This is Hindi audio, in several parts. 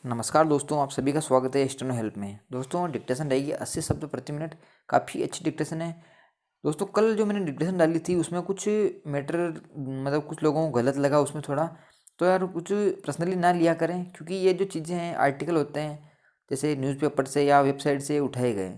नमस्कार दोस्तों, आप सभी का स्वागत है स्टेनो हेल्प में। दोस्तों डिक्टेशन रहेगी 80 शब्द प्रति मिनट। काफ़ी अच्छी डिक्टेशन है दोस्तों। कल जो मैंने डिक्टेशन डाली थी उसमें कुछ मैटर मतलब कुछ लोगों को गलत लगा उसमें थोड़ा, तो यार कुछ पर्सनली ना लिया करें, क्योंकि ये जो चीज़ें हैं आर्टिकल होते हैं जैसे न्यूज़पेपर से या वेबसाइट से उठाए गए,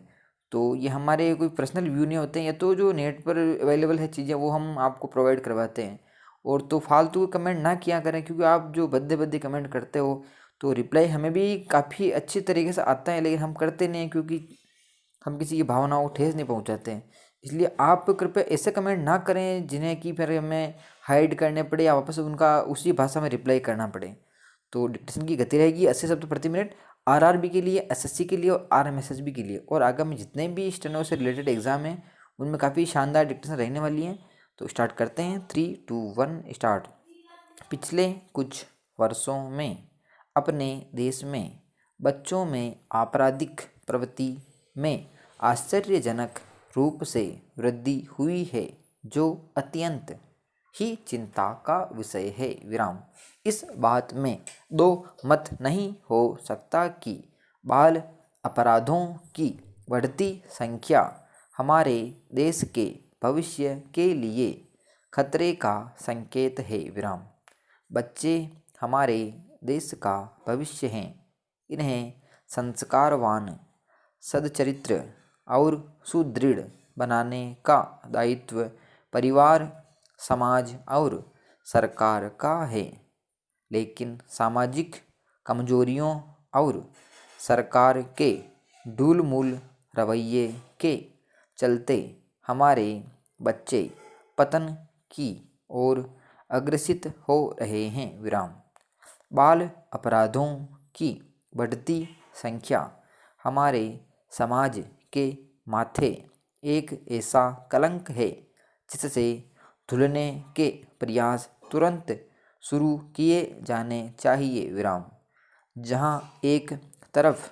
तो ये हमारे कोई पर्सनल व्यू नहीं होते हैं। ये तो जो नेट पर अवेलेबल है चीज़ें वो हम आपको प्रोवाइड करवाते हैं। और तो फालतू कमेंट ना किया करें, क्योंकि आप जो भद्दे भद्दे कमेंट करते हो तो रिप्लाई हमें भी काफ़ी अच्छी तरीके से आता है, लेकिन हम करते नहीं हैं क्योंकि हम किसी की भावनाओं को ठेस नहीं पहुंचाते हैं। इसलिए आप कृपया ऐसे कमेंट ना करें जिन्हें कि फिर हमें हाइड करने पड़े या वापस उनका उसी भाषा में रिप्लाई करना पड़े। तो डिक्टेशन की गति रहेगी 80 शब्द प्रति मिनट, आरआरबी के लिए, एसएससी के लिए और आरएमएसएसबी के लिए। और आगामी जितने भी स्टेनो से रिलेटेड एग्जाम हैं उनमें काफ़ी शानदार डिक्टेशन रहने वाली हैं। तो स्टार्ट करते हैं। 3, 2, 1 स्टार्ट। पिछले कुछ वर्षों में अपने देश में बच्चों में आपराधिक प्रवृत्ति में आश्चर्यजनक रूप से वृद्धि हुई है, जो अत्यंत ही चिंता का विषय है। विराम। इस बात में दो मत नहीं हो सकता कि बाल अपराधों की बढ़ती संख्या हमारे देश के भविष्य के लिए खतरे का संकेत है। विराम। बच्चे हमारे देश का भविष्य हैं। इन्हें संस्कारवान, सद्चरित्र और सुदृढ़ बनाने का दायित्व परिवार, समाज और सरकार का है। लेकिन सामाजिक कमजोरियों और सरकार के ढूलमूल रवैये के चलते हमारे बच्चे पतन की ओर अग्रसित हो रहे हैं। विराम। बाल अपराधों की बढ़ती संख्या हमारे समाज के माथे एक ऐसा कलंक है जिससे धुलने के प्रयास तुरंत शुरू किए जाने चाहिए। विराम। जहां एक तरफ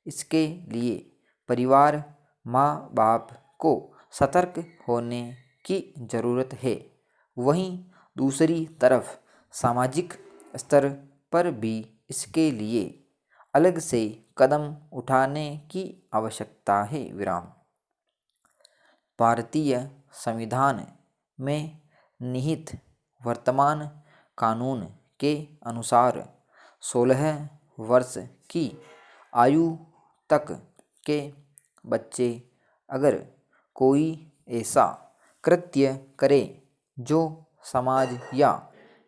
इसके लिए परिवार, माँ बाप को सतर्क होने की ज़रूरत है, वहीं दूसरी तरफ सामाजिक स्तर पर भी इसके लिए अलग से कदम उठाने की आवश्यकता है। विराम। भारतीय संविधान में निहित वर्तमान कानून के अनुसार 16 वर्ष की आयु तक के बच्चे अगर कोई ऐसा कृत्य करे जो समाज या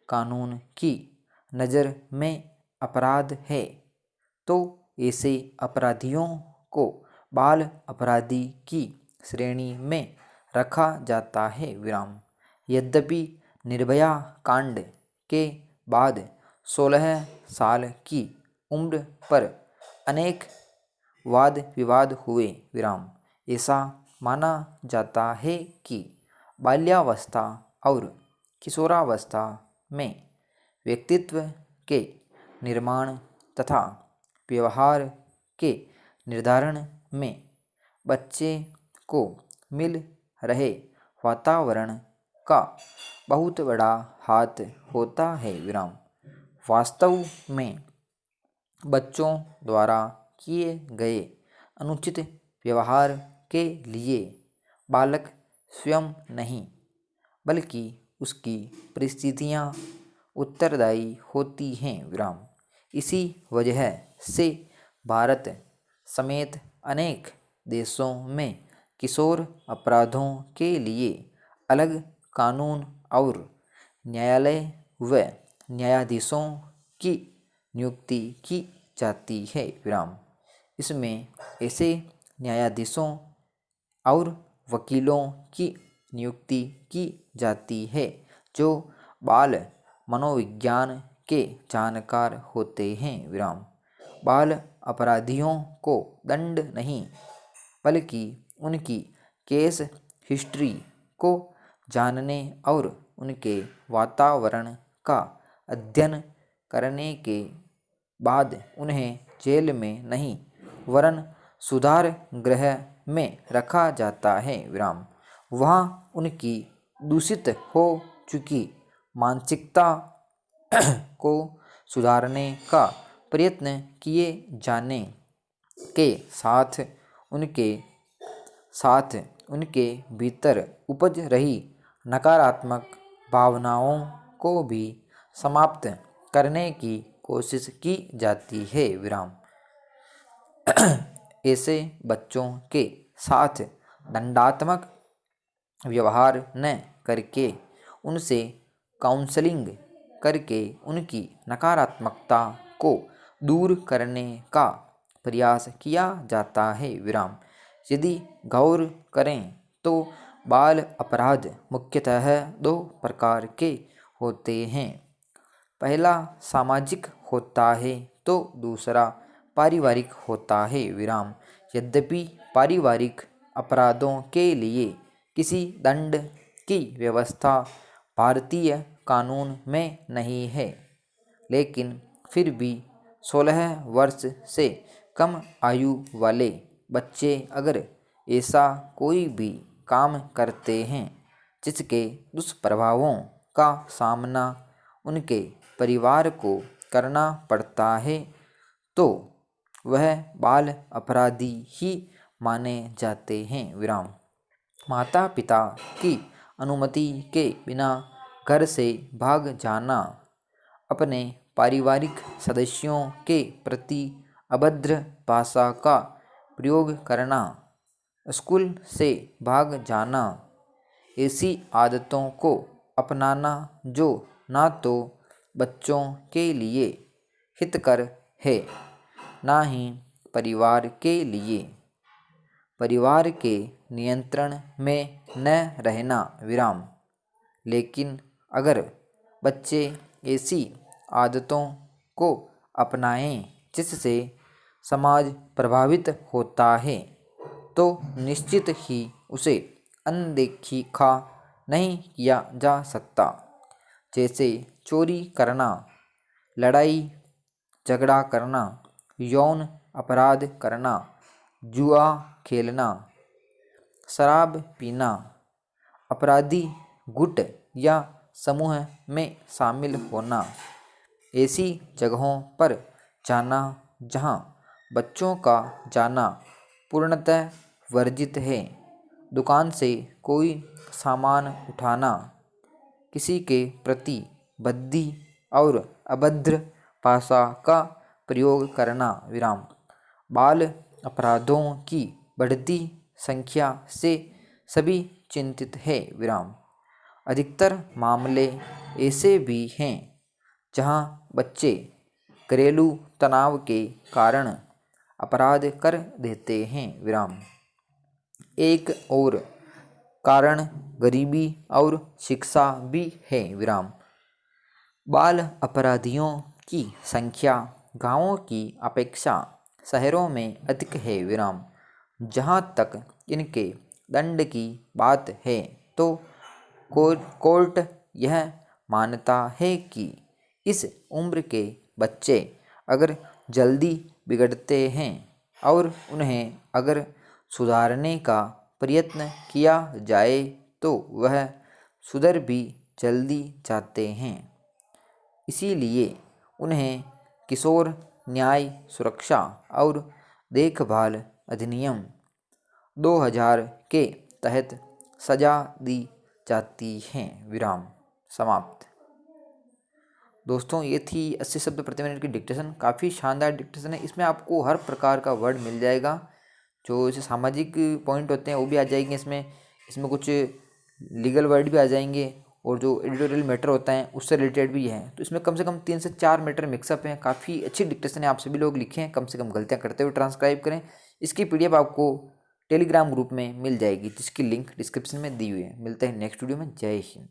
कानून की नज़र में अपराध है, तो ऐसे अपराधियों को बाल अपराधी की श्रेणी में रखा जाता है। विराम। यद्यपि निर्भया कांड के बाद 16 साल की उम्र पर अनेक वाद विवाद हुए। विराम। ऐसा माना जाता है कि बाल्यावस्था और किशोरावस्था में व्यक्तित्व के निर्माण तथा व्यवहार के निर्धारण में बच्चे को मिल रहे वातावरण का बहुत बड़ा हाथ होता है। विराम। वास्तव में बच्चों द्वारा किए गए अनुचित व्यवहार के लिए बालक स्वयं नहीं, बल्कि उसकी परिस्थितियाँ उत्तरदायी होती हैं। विराम। इसी वजह से भारत समेत अनेक देशों में किशोर अपराधों के लिए अलग कानून और न्यायालय व न्यायाधीशों की नियुक्ति की जाती है। विराम। इसमें ऐसे न्यायाधीशों और वकीलों की नियुक्ति की जाती है जो बाल मनोविज्ञान के जानकार होते हैं। विराम। बाल अपराधियों को दंड नहीं, बल्कि उनकी केस हिस्ट्री को जानने और उनके वातावरण का अध्ययन करने के बाद उन्हें जेल में नहीं वरन सुधार गृह में रखा जाता है। विराम। वहाँ उनकी दूषित हो चुकी मानसिकता को सुधारने का प्रयत्न किए जाने के साथ उनके भीतर उपज रही नकारात्मक भावनाओं को भी समाप्त करने की कोशिश की जाती है। विराम। ऐसे बच्चों के साथ दंडात्मक व्यवहार न करके उनसे काउंसलिंग करके उनकी नकारात्मकता को दूर करने का प्रयास किया जाता है। विराम। यदि गौर करें तो बाल अपराध मुख्यतः दो प्रकार के होते हैं। पहला सामाजिक होता है तो दूसरा पारिवारिक होता है। विराम। यद्यपि पारिवारिक अपराधों के लिए किसी दंड की व्यवस्था भारतीय कानून में नहीं है, लेकिन फिर भी 16 वर्ष से कम आयु वाले बच्चे अगर ऐसा कोई भी काम करते हैं जिसके दुष्प्रभावों का सामना उनके परिवार को करना पड़ता है तो वह बाल अपराधी ही माने जाते हैं। विराम। माता पिता की अनुमति के बिना घर से भाग जाना, अपने पारिवारिक सदस्यों के प्रति अभद्र भाषा का प्रयोग करना, स्कूल से भाग जाना, ऐसी आदतों को अपनाना जो ना तो बच्चों के लिए हितकर है ना ही परिवार के लिए, परिवार के नियंत्रण में न रहना। विराम। लेकिन अगर बच्चे ऐसी आदतों को अपनाएं जिससे समाज प्रभावित होता है तो निश्चित ही उसे अनदेखा नहीं किया जा सकता। जैसे चोरी करना, लड़ाई झगड़ा करना, यौन अपराध करना, जुआ खेलना, शराब पीना, अपराधी गुट या समूह में शामिल होना, ऐसी जगहों पर जाना जहां बच्चों का जाना पूर्णतः वर्जित है, दुकान से कोई सामान उठाना, किसी के प्रति भद्दी और अभद्र भाषा का प्रयोग करना। विराम। बाल अपराधों की बढ़ती संख्या से सभी चिंतित है। विराम। अधिकतर मामले ऐसे भी हैं जहां बच्चे घरेलू तनाव के कारण अपराध कर देते हैं। विराम। एक और कारण गरीबी और शिक्षा भी है। विराम। बाल अपराधियों की संख्या गांवों की अपेक्षा शहरों में अधिक है। विराम। जहाँ तक इनके दंड की बात है तो कोर्ट यह मानता है कि इस उम्र के बच्चे अगर जल्दी बिगड़ते हैं और उन्हें अगर सुधारने का प्रयत्न किया जाए तो वह सुधर भी जल्दी जाते हैं। इसीलिए उन्हें किशोर न्याय सुरक्षा और देखभाल अधिनियम 2000 के तहत सजा दी जाती है। विराम। समाप्त। दोस्तों, ये थी 80 शब्द प्रति मिनट की डिक्टेशन। काफ़ी शानदार डिक्टेशन है। इसमें आपको हर प्रकार का वर्ड मिल जाएगा। जो जैसे सामाजिक पॉइंट होते हैं वो भी आ जाएंगे इसमें कुछ लीगल वर्ड भी आ जाएंगे और जो एडिटोरियल मैटर होता है उससे रिलेटेड भी है। तो इसमें कम से कम 3 से 4 मैटर मिक्सअप हैं। काफ़ी अच्छी डिक्टेशन है। आप सभी लोग लिखें, कम से कम गलतियाँ करते हुए ट्रांसक्राइब करें। इसकी PDF आपको टेलीग्राम ग्रुप में मिल जाएगी जिसकी लिंक डिस्क्रिप्शन में दी हुई है। मिलते हैं नेक्स्ट वीडियो में। जय हिंद।